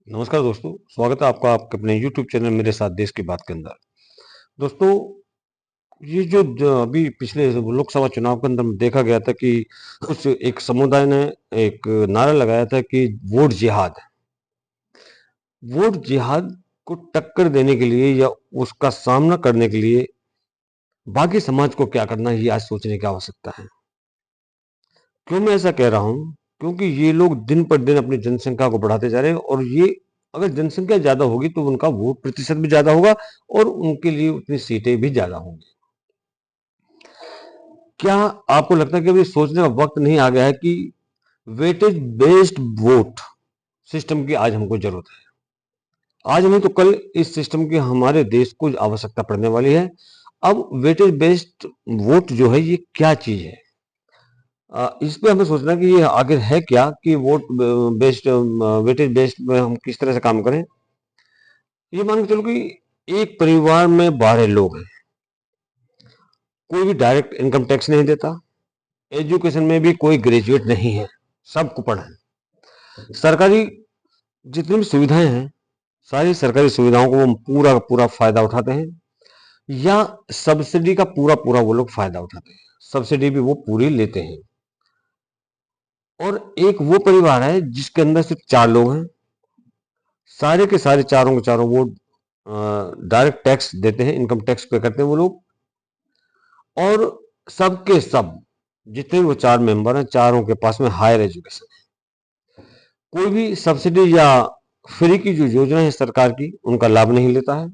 नमस्कार दोस्तों, स्वागत है आपका आपके अपने यूट्यूब चैनल मेरे साथ देश की बात के अंदर। दोस्तों, ये जो अभी पिछले लोकसभा चुनाव के अंदर देखा गया था कि कुछ एक समुदाय ने एक नारा लगाया था कि वोट जिहाद। वोट जिहाद को टक्कर देने के लिए या उसका सामना करने के लिए बाकी समाज को क्या करना है, ये आज सोचने की आवश्यकता है। क्यों मैं ऐसा कह रहा हूँ? क्योंकि ये लोग दिन पर दिन अपनी जनसंख्या को बढ़ाते जा रहे हैं और ये अगर जनसंख्या ज़्यादा होगी तो उनका वोट प्रतिशत भी ज़्यादा होगा और उनके लिए उतनी सीटें भी ज़्यादा होंगी। क्या आपको लगता है कि अभी सोचने का वक्त नहीं आ गया है कि वेटेज बेस्ड वोट सिस्टम की आज हमको जरूरत है? आज नहीं तो कल इस सिस्टम की हमारे देश को आवश्यकता पड़ने वाली है। अब वेटेज बेस्ड वोट जो है ये क्या चीज है? इस पे हमें सोचना कि ये आखिर है क्या कि वोट बेस्ड वेटेज बेस्ड में हम किस तरह से काम करें। ये मान के चलो कि एक परिवार में 12 लोग हैं, कोई भी डायरेक्ट इनकम टैक्स नहीं देता, एजुकेशन में भी कोई ग्रेजुएट नहीं है, सबको पढ़ा है। सरकारी जितनी भी सुविधाएं हैं, सारी सरकारी सुविधाओं को वो पूरा का पूरा फायदा उठाते हैं या सब्सिडी का पूरा पूरा वो लोग फायदा उठाते हैं, सब्सिडी भी वो पूरी लेते हैं। और एक वो परिवार है जिसके अंदर सिर्फ 4 लोग हैं, सारे के सारे चारों के चारों वो डायरेक्ट टैक्स देते हैं, इनकम टैक्स पे करते हैं वो लोग। और सबके सब जितने भी वो 4 मेंबर हैं, चारों के पास में हायर एजुकेशन है। कोई भी सब्सिडी या फ्री की जो योजना है सरकार की, उनका लाभ नहीं लेता है।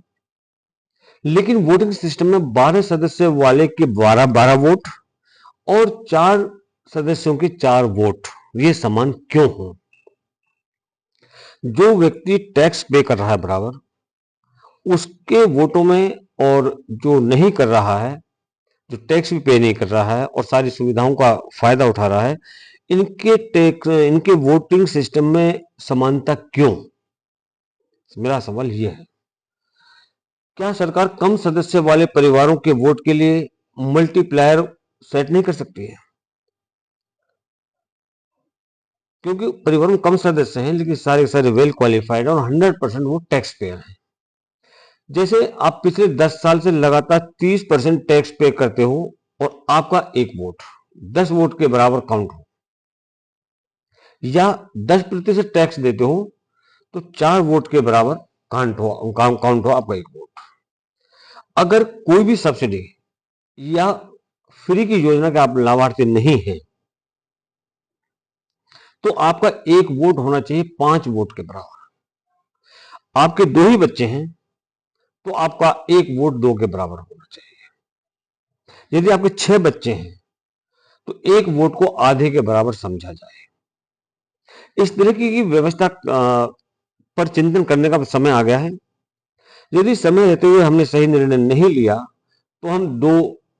लेकिन वोटिंग सिस्टम में 12 सदस्य वाले के 12-12 वोट और 4 सदस्यों के 4 वोट ये समान क्यों हो? जो व्यक्ति टैक्स पे कर रहा है बराबर, उसके वोटों में, और जो नहीं कर रहा है, जो टैक्स भी पे नहीं कर रहा है और सारी सुविधाओं का फायदा उठा रहा है, इनके वोटिंग सिस्टम में समानता क्यों? मेरा सवाल ये है। क्या सरकार कम सदस्य वाले परिवारों के वोट के लिए मल्टीप्लायर सेट नहीं कर सकती है? क्योंकि परिवार में कम सदस्य हैं लेकिन सारे के सारे वेल क्वालिफाइड और 100% वो टैक्स पेयर हैं। जैसे आप पिछले 10 साल से लगातार 30% टैक्स पे करते हो और आपका एक वोट 10 वोट के बराबर काउंट हो, या 10% टैक्स देते हो तो 4 वोट के बराबर काउंट हो आपका एक वोट। अगर कोई भी सब्सिडी या फ्री की योजना के आप लाभार्थी नहीं है तो आपका एक वोट होना चाहिए 5 वोट के बराबर। आपके 2 ही बच्चे हैं तो आपका एक वोट 2 के बराबर होना चाहिए। यदि आपके 6 बच्चे हैं तो एक वोट को आधे के बराबर समझा जाए। इस तरह की व्यवस्था पर चिंतन करने का समय आ गया है। यदि समय रहते हुए हमने सही निर्णय नहीं लिया तो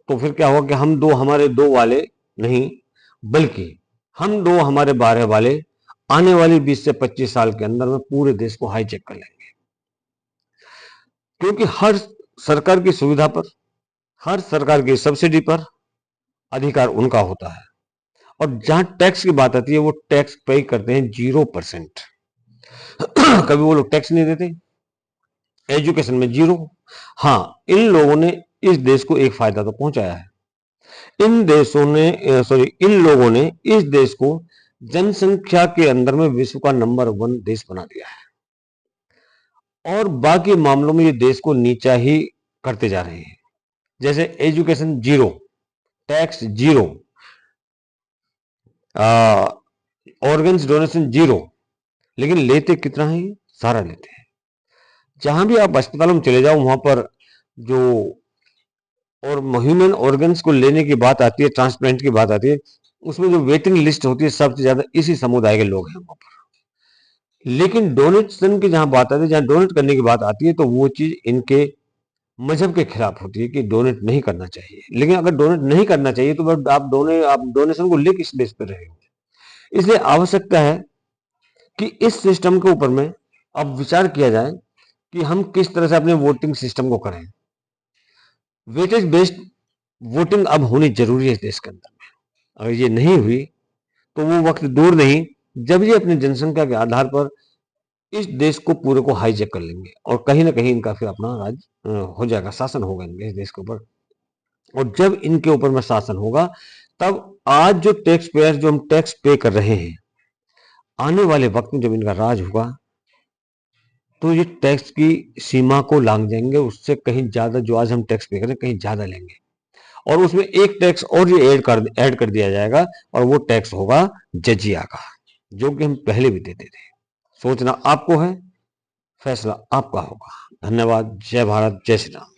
तो फिर क्या होगा कि हम दो हमारे 2 वाले नहीं, बल्कि हम 2 हमारे 12 वाले आने वाली 20 से 25 साल के अंदर में पूरे देश को हाईजैक कर लेंगे। क्योंकि हर सरकार की सुविधा पर, हर सरकार की सब्सिडी पर अधिकार उनका होता है और जहां टैक्स की बात आती है वो टैक्स पे करते हैं 0%। कभी वो लोग टैक्स नहीं देते। एजुकेशन में 0। हाँ, इन लोगों ने इस देश को एक फायदा तो पहुंचाया है। इन लोगों ने इस देश को जनसंख्या के अंदर में विश्व का नंबर 1 देश बना दिया है और बाकी मामलों में ये देश को नीचा ही करते जा रहे हैं। जैसे एजुकेशन 0, टैक्स 0, ऑर्गन्स डोनेशन 0, लेकिन लेते कितना है? ये सारा लेते हैं। जहां भी आप अस्पतालों में चले जाओ वहां पर जो और ह्यूमन ऑर्गन्स को लेने की बात आती है, ट्रांसप्लांट की बात आती है, उसमें जो वेटिंग लिस्ट होती है सबसे ज्यादा इसी समुदाय के लोग हैं वहां पर। लेकिन डोनेशन की जहां बात आती है, जहां डोनेट करने की बात आती है, तो वो चीज इनके मजहब के खिलाफ होती है कि डोनेट नहीं करना चाहिए। लेकिन अगर डोनेट नहीं करना चाहिए तो आप डोनेशन को ले किस बेस पर रहे हो? इसलिए आवश्यकता है कि इस सिस्टम के ऊपर में अब विचार किया जाए कि हम किस तरह से अपने वोटिंग सिस्टम को करें। वेटेज बेस्ड वोटिंग अब होनी जरूरी है देश के अंदर में। अगर ये नहीं हुई तो वो वक्त दूर नहीं जब ये अपनी जनसंख्या के आधार पर इस देश को पूरे को हाईजैक कर लेंगे और कहीं ना कहीं इनका फिर अपना राज हो जाएगा, शासन होगा इनके इस देश के ऊपर। और जब इनके ऊपर में शासन होगा, तब आज जो टैक्स पेयर जो हम टैक्स पे कर रहे हैं, आने वाले वक्त में जब इनका राज होगा तो ये टैक्स की सीमा को लांघ जाएंगे, उससे कहीं ज्यादा जो आज हम टैक्स पे करें कहीं ज्यादा लेंगे। और उसमें एक टैक्स और ये ऐड कर दिया जाएगा, और वो टैक्स होगा जजिया का, जो कि हम पहले भी देते थे। सोचना आपको है, फैसला आपका होगा। धन्यवाद। जय भारत, जय श्री राम।